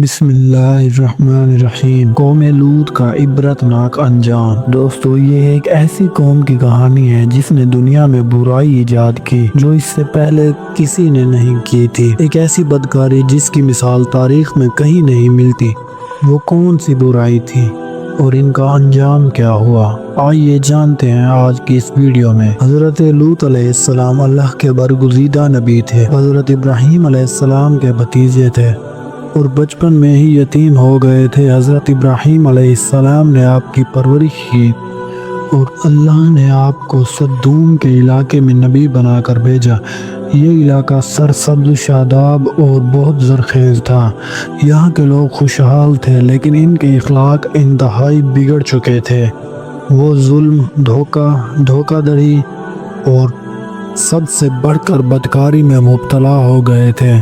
بسم اللہ الرحمن الرحیم۔ قوم لوط کا عبرتناک انجام۔ دوستو، یہ ایک ایسی قوم کی کہانی ہے جس نے دنیا میں برائی ایجاد کی جو اس سے پہلے کسی نے نہیں کی تھی۔ ایک ایسی بدکاری جس کی مثال تاریخ میں کہیں نہیں ملتی۔ وہ کون سی برائی تھی اور ان کا انجام کیا ہوا؟ آئیے جانتے ہیں آج کی اس ویڈیو میں۔ حضرت لوط علیہ السلام اللہ کے برگزیدہ نبی تھے۔ حضرت ابراہیم علیہ السلام کے بھتیجے تھے اور بچپن میں ہی یتیم ہو گئے تھے۔ حضرت ابراہیم علیہ السلام نے آپ کی پرورش کی اور اللہ نے آپ کو سدوم کے علاقے میں نبی بنا کر بھیجا۔ یہ علاقہ سرسبز، شاداب اور بہت زرخیز تھا۔ یہاں کے لوگ خوشحال تھے لیکن ان کے اخلاق انتہائی بگڑ چکے تھے۔ وہ ظلم، دھوکہ دہی اور سب سے بڑھ کر بدکاری میں مبتلا ہو گئے تھے۔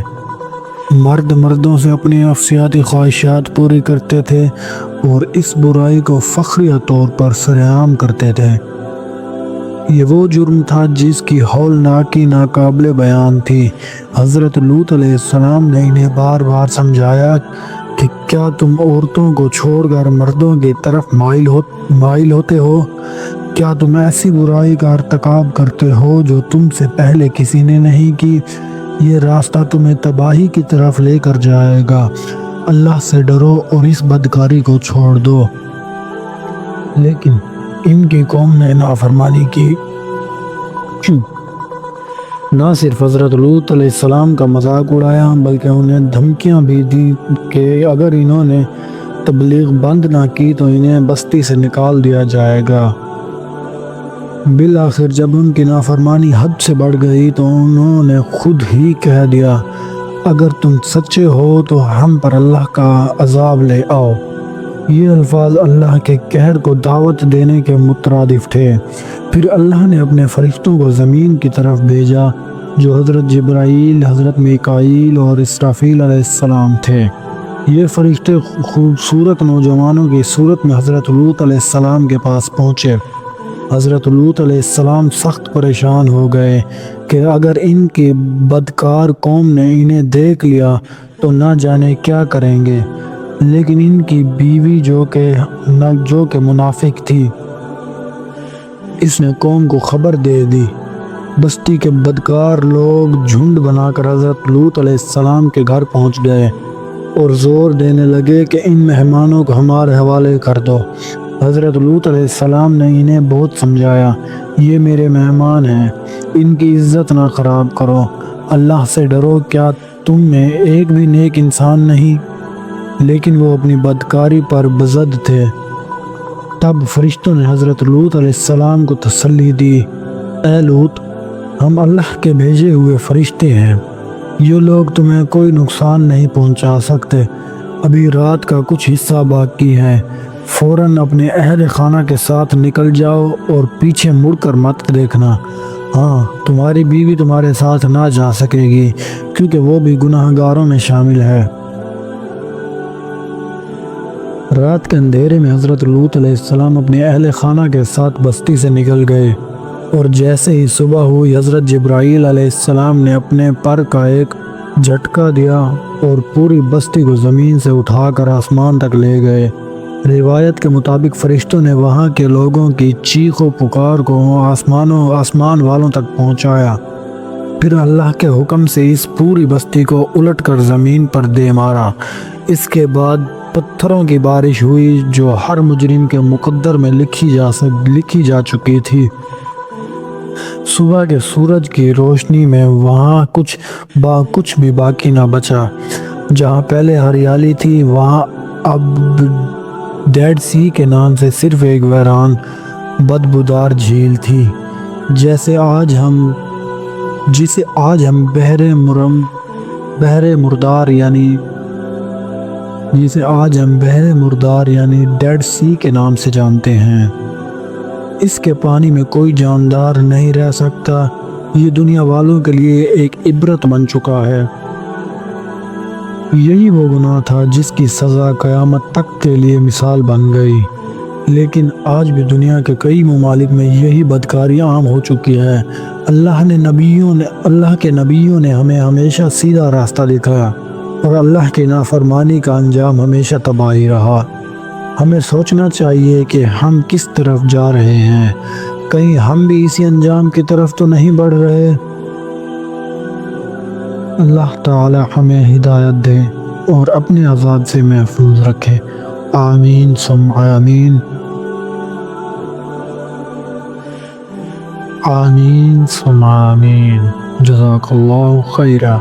مردوں سے اپنی نفسیاتی خواہشات پوری کرتے تھے اور اس برائی کو فخریہ طور پر سرعام کرتے تھے۔ یہ وہ جرم تھا جس کی ہولناکی ناقابل بیان تھی۔ حضرت لوط علیہ السلام نے انہیں بار بار سمجھایا کہ کیا تم عورتوں کو چھوڑ کر مردوں کی طرف مائل ہوتے ہو؟ کیا تم ایسی برائی کا ارتکاب کرتے ہو جو تم سے پہلے کسی نے نہیں کی؟ یہ راستہ تمہیں تباہی کی طرف لے کر جائے گا۔ اللہ سے ڈرو اور اس بدکاری کو چھوڑ دو۔ لیکن ان کی قوم نے نافرمانی کی۔ نہ صرف حضرت لوط علیہ السلام کا مذاق اڑایا بلکہ انہیں دھمکیاں بھی دی کہ اگر انہوں نے تبلیغ بند نہ کی تو انہیں بستی سے نکال دیا جائے گا۔ بالآخر جب ان کی نافرمانی حد سے بڑھ گئی تو انہوں نے خود ہی کہہ دیا، اگر تم سچے ہو تو ہم پر اللہ کا عذاب لے آؤ۔ یہ الفاظ اللہ کے قہر کو دعوت دینے کے مترادف تھے۔ پھر اللہ نے اپنے فرشتوں کو زمین کی طرف بھیجا جو حضرت جبرائیل، حضرت میکائیل اور اسرافیل علیہ السلام تھے۔ یہ فرشتے خوبصورت نوجوانوں کی صورت میں حضرت لوط علیہ السلام کے پاس پہنچے۔ حضرت لوط علیہ السلام سخت پریشان ہو گئے کہ اگر ان کی بدکار قوم نے انہیں دیکھ لیا تو نہ جانے کیا کریں گے۔ لیکن ان کی بیوی جو کہ منافق تھی، اس نے قوم کو خبر دے دی۔ بستی کے بدکار لوگ جھنڈ بنا کر حضرت لوط علیہ السلام کے گھر پہنچ گئے اور زور دینے لگے کہ ان مہمانوں کو ہمارے حوالے کر دو۔ حضرت لوط علیہ السلام نے انہیں بہت سمجھایا، یہ میرے مہمان ہیں، ان کی عزت نہ خراب کرو، اللہ سے ڈرو، کیا تم میں ایک بھی نیک انسان نہیں؟ لیکن وہ اپنی بدکاری پر بزد تھے۔ تب فرشتوں نے حضرت لوط علیہ السلام کو تسلی دی، اے لوط، ہم اللہ کے بھیجے ہوئے فرشتے ہیں، یہ لوگ تمہیں کوئی نقصان نہیں پہنچا سکتے۔ ابھی رات کا کچھ حصہ باقی ہے، فوراً اپنے اہل خانہ کے ساتھ نکل جاؤ اور پیچھے مڑ کر مت دیکھنا۔ ہاں، تمہاری بیوی تمہارے ساتھ نہ جا سکے گی کیونکہ وہ بھی گناہ گاروں میں شامل ہے۔ رات کے اندھیرے میں حضرت لوط علیہ السلام اپنے اہل خانہ کے ساتھ بستی سے نکل گئے اور جیسے ہی صبح ہوئی حضرت جبرائیل علیہ السلام نے اپنے پر کا ایک جھٹکا دیا اور پوری بستی کو زمین سے اٹھا کر آسمان تک لے گئے۔ روایت کے مطابق فرشتوں نے وہاں کے لوگوں کی چیخ و پکار کو آسمان والوں تک پہنچایا۔ پھر اللہ کے حکم سے اس پوری بستی کو الٹ کر زمین پر دے مارا۔ اس کے بعد پتھروں کی بارش ہوئی جو ہر مجرم کے مقدر میں لکھی جا چکی تھی۔ صبح کے سورج کی روشنی میں وہاں کچھ بھی باقی نہ بچا۔ جہاں پہلے ہریالی تھی وہاں اب ڈیڈ سی کے نام سے صرف ایک ویران بدبودار جھیل تھی جسے آج ہم بحر مردار یعنی ڈیڈ سی کے نام سے جانتے ہیں۔ اس کے پانی میں کوئی جاندار نہیں رہ سکتا۔ یہ دنیا والوں کے لیے ایک عبرت بن چکا ہے۔ یہی وہ گناہ تھا جس کی سزا قیامت تک کے لیے مثال بن گئی۔ لیکن آج بھی دنیا کے کئی ممالک میں یہی بدکاری عام ہو چکی ہے۔ اللہ کے نبیوں نے ہمیں ہمیشہ سیدھا راستہ دکھایا اور اللہ کی نافرمانی کا انجام ہمیشہ تباہی رہا۔ ہمیں سوچنا چاہیے کہ ہم کس طرف جا رہے ہیں، کہیں ہم بھی اسی انجام کی طرف تو نہیں بڑھ رہے۔ اللہ تعالی ہمیں ہدایت دے اور اپنے عذاب سے محفوظ رکھے، آمین ثم آمین، آمین ثم آمین، جزاک اللہ خیرہ۔